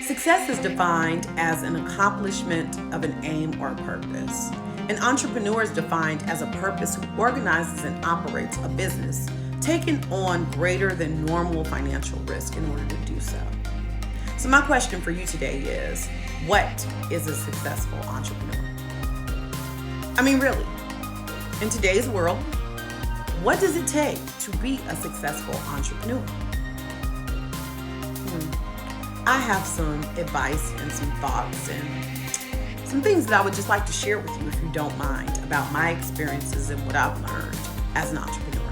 Success is defined as an accomplishment of an aim or purpose. An entrepreneur is defined as a purpose who organizes and operates a business, taking on greater than normal financial risk in order to do so. So my question for you today is, what is a successful entrepreneur? I mean, really, in today's world, what does it take to be a successful entrepreneur? I have some advice and some thoughts and some things that I would just like to share with you, if you don't mind, about my experiences and what I've learned as an entrepreneur.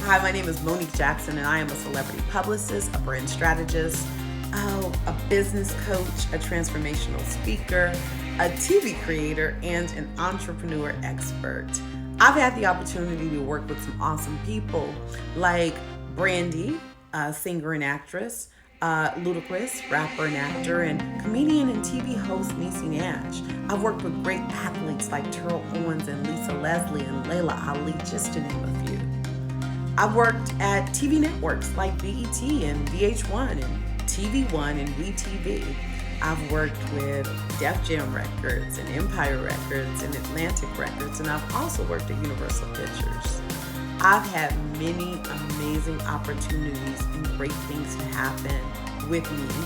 Hi, my name is Monique Jackson, and I am a celebrity publicist, a brand strategist, a business coach, a transformational speaker, a TV creator, and an entrepreneur expert. I've had the opportunity to work with some awesome people like Brandy, singer and actress, Ludacris, rapper and actor, and comedian and TV host Niecy Nash. I've worked with great athletes like Terrell Owens and Lisa Leslie and Layla Ali, just to name a few. I've worked at TV networks like BET and VH1 and TV One and WeTV. I've worked with Def Jam Records and Empire Records and Atlantic Records, and I've also worked at Universal Pictures. I've had many amazing opportunities and great things to happen with me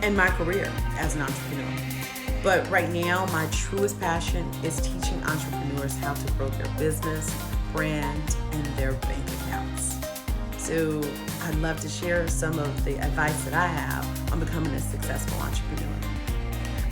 and my career as an entrepreneur. But right now, my truest passion is teaching entrepreneurs how to grow their business, brand, and their bank accounts. So I'd love to share some of the advice that I have on becoming a successful entrepreneur.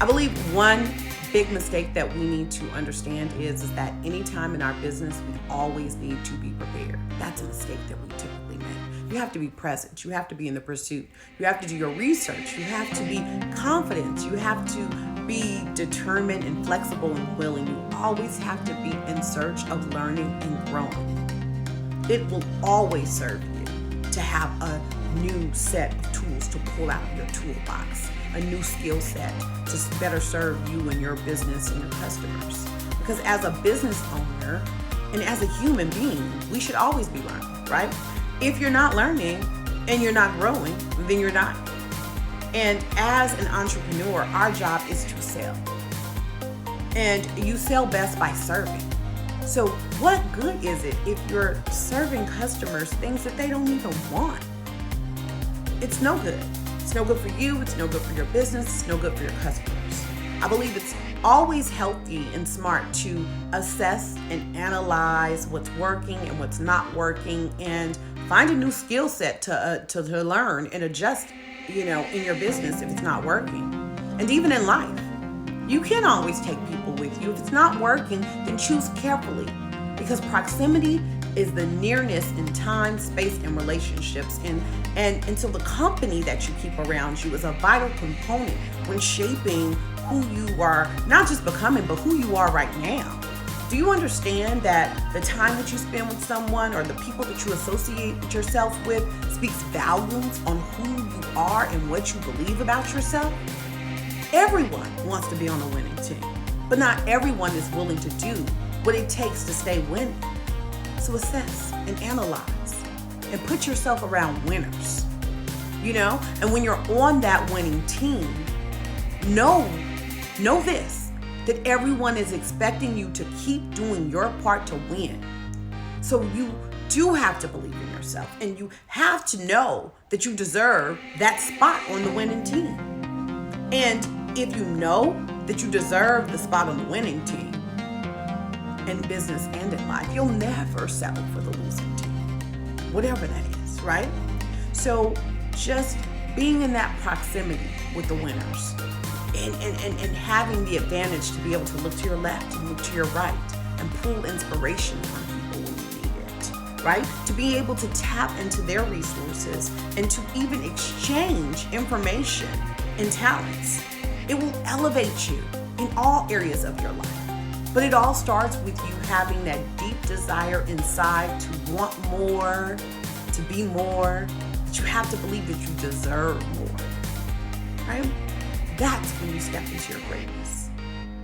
I believe one big mistake that we need to understand is that anytime in our business, we always need to be prepared. That's a mistake that we typically make. You have to be present. You have to be in the pursuit. You have to do your research. You have to be confident. You have to be determined and flexible and willing. You always have to be in search of learning and growing. It will always serve you to have a new set of tools to pull out of your toolbox, a new skill set to better serve you and your business and your customers. Because as a business owner and as a human being, we should always be learning, right? If you're not learning and you're not growing, then you're not. And as an entrepreneur, our job is to sell. And you sell best by serving. So what good is it if you're serving customers things that they don't even want? It's no good. It's no good for you. It's no good for your business. It's no good for your customers. I believe it's always healthy and smart to assess and analyze what's working and what's not working, and find a new skill set to learn and adjust, in your business if it's not working. And even in life, you can't always take people with you. If it's not working, then choose carefully, because proximity is the nearness in time, space, and relationships. And so the company that you keep around you is a vital component when shaping who you are, not just becoming, but who you are right now. Do you understand that the time that you spend with someone or the people that you associate yourself with speaks volumes on who you are and what you believe about yourself? Everyone wants to be on a winning team, but not everyone is willing to do what it takes to stay winning. So assess and analyze and put yourself around winners, and when you're on that winning team, know this, that everyone is expecting you to keep doing your part to win. So you do have to believe in yourself, and you have to know that you deserve that spot on the winning team. And if you know that you deserve the spot on the winning team, in business and in life, you'll never settle for the losing team, whatever that is, right? So just being in that proximity with the winners and having the advantage to be able to look to your left and look to your right and pull inspiration from people when you need it, right? To be able to tap into their resources and to even exchange information and talents. It will elevate you in all areas of your life. But it all starts with you having that deep desire inside to want more, to be more, that you have to believe that you deserve more, right? That's when you step into your greatness.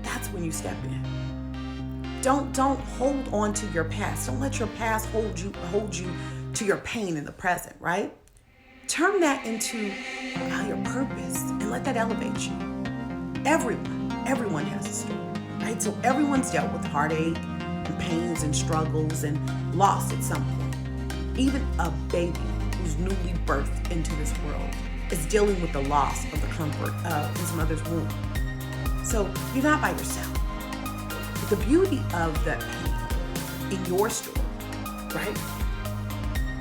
That's when you step in. Don't hold on to your past. Don't let your past hold you to your pain in the present, right? Turn that into your purpose and let that elevate you. Everyone has a story, right? So everyone's dealt with heartache and pains and struggles and loss at some point. Even a baby who's newly birthed into this world is dealing with the loss of the comfort of his mother's womb. So you're not by yourself. But the beauty of the pain in your story, right?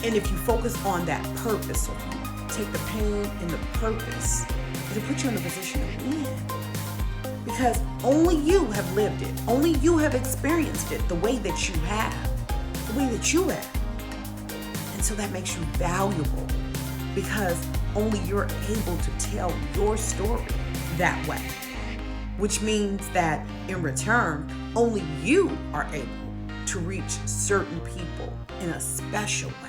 And if you focus on that purpose, so if you take the pain and the purpose, it'll put you in a position to win. Because only you have lived it. Only you have experienced it the way that you have. The way that you have. And so that makes you valuable because only you're able to tell your story that way. Which means that in return, only you are able to reach certain people in a special way.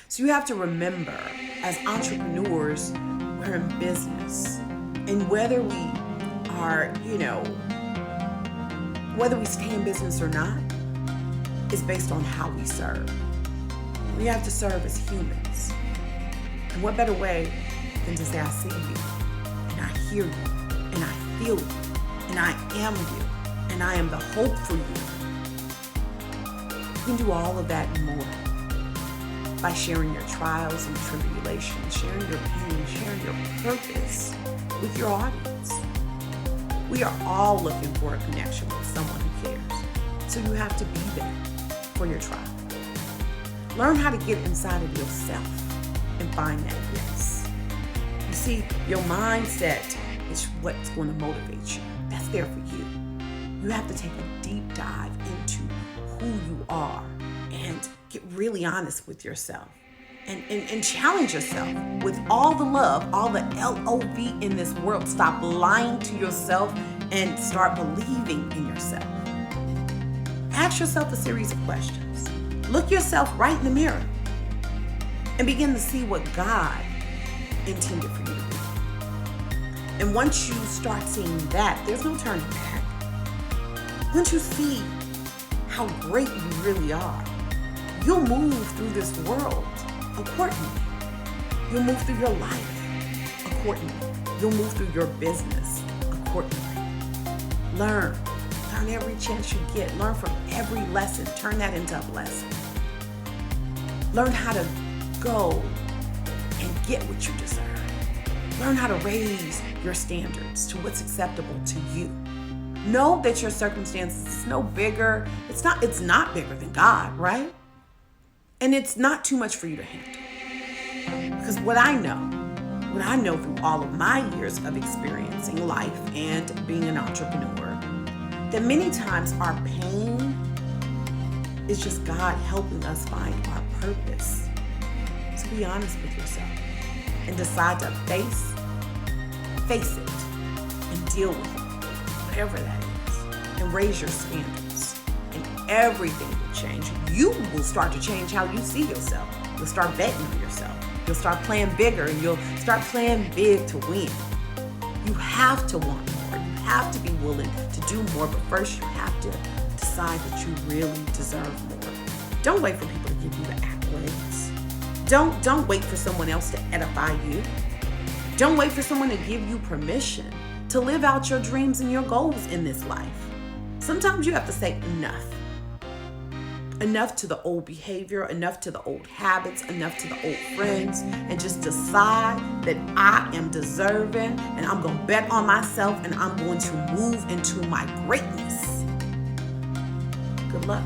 So you have to remember, as entrepreneurs, we're in business. And whether we are, whether we stay in business or not, is based on how we serve. We have to serve as humans. And what better way than to say, I see you, and I hear you, and I feel you, and I am you, and I am the hope for you. You can do all of that and more by sharing your trials and tribulations, sharing your pain, sharing your purpose with your audience. We are all looking for a connection with someone who cares. So you have to be there for your tribe. Learn how to get inside of yourself and find that yes. You see, your mindset is what's going to motivate you. That's there for you. You have to take a deep dive into who you are and get really honest with yourself and challenge yourself with all the love, all the love in this world. Stop lying to yourself and start believing in yourself. Ask yourself a series of questions. Look yourself right in the mirror and begin to see what God intended for you to be. And once you start seeing that, there's no turning back. Once you see how great you really are, you'll move through this world accordingly. You'll move through your life accordingly. You'll move through your business accordingly. Learn every chance you get. Learn from every lesson. Turn that into a blessing. Learn how to go and get what you deserve. Learn how to raise your standards to what's acceptable to you. Know that your circumstances is no bigger. It's not bigger than God, right? And it's not too much for you to handle. Because what I know through all of my years of experiencing life and being an entrepreneur, that many times our pain is just God helping us find our purpose. So be honest with yourself and decide to face it and deal with it, whatever that is, and raise your standards, and everything will change. You will start to change how you see yourself. You'll start betting on yourself. You'll start playing bigger, and you'll start playing big to win. You have to want more. You have to be willing to do more, but first you have to decide that you really deserve more. Don't wait for people to give you the accolades. Don't wait for someone else to edify you. Don't wait for someone to give you permission to live out your dreams and your goals in this life. Sometimes you have to say enough. Enough to the old behavior, enough to the old habits, enough to the old friends, and just decide that I am deserving and I'm going to bet on myself and I'm going to move into my greatness. Good luck,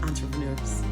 entrepreneurs.